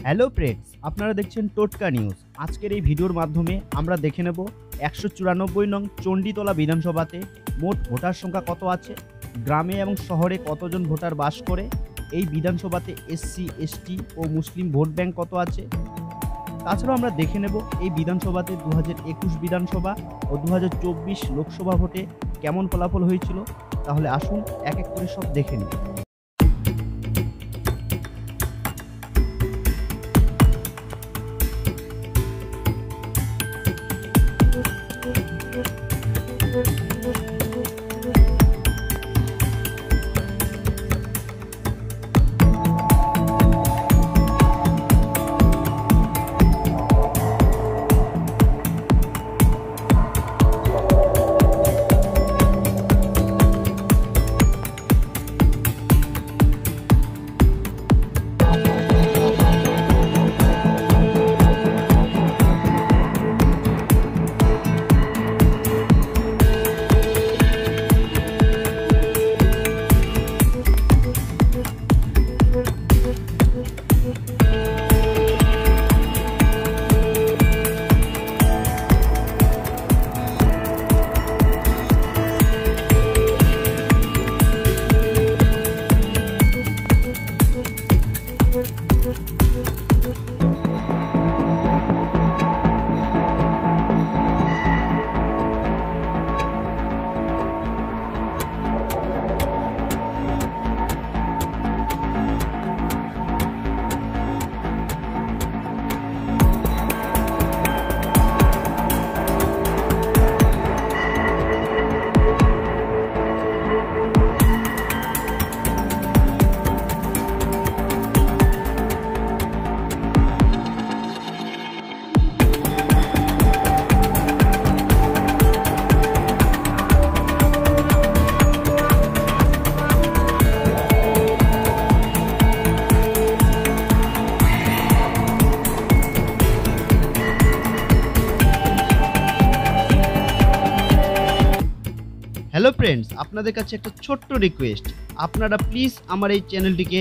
Hello friends, আপনারা দেখছেন টোটকা নিউজ। আজকের এই ভিডিওর মাধ্যমে আমরা দেখে নেব 194 নং চণ্ডীতলা বিধানসভাতে মোট ভোটার সংখ্যা কত আছে, গ্রামে এবং শহরে কতজন ভোটার বাস করে, এই বিধানসভাতে এসসি এসটি ও মুসলিম ভোট ব্যাংক কত আছে। তাছাড়াও আমরা দেখে নেব এই বিধানসভাতে 2021 বিধানসভা ও 2024 লোকসভা ভোটে কেমন ফলাফল হয়েছিল। তাহলে আসুন এক এক করে সব দেখে নিই। হ্যালো ফ্রেন্ডস, আপনাদের কাছে একটা ছোট্ট রিকোয়েস্ট, আপনারা প্লিজ আমার এই চ্যানেলটিকে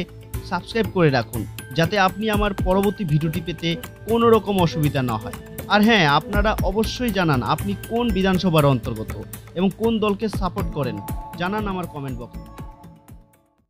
সাবস্ক্রাইব করে রাখুন, যাতে আপনি আমার পরবর্তী ভিডিওটি পেতে কোনো রকম অসুবিধা না হয়। আর হ্যাঁ, আপনারা অবশ্যই জানান আপনি কোন বিধানসভার অন্তর্গত এবং কোন দলকে সাপোর্ট করেন, জানান আমার কমেন্ট বক্সে।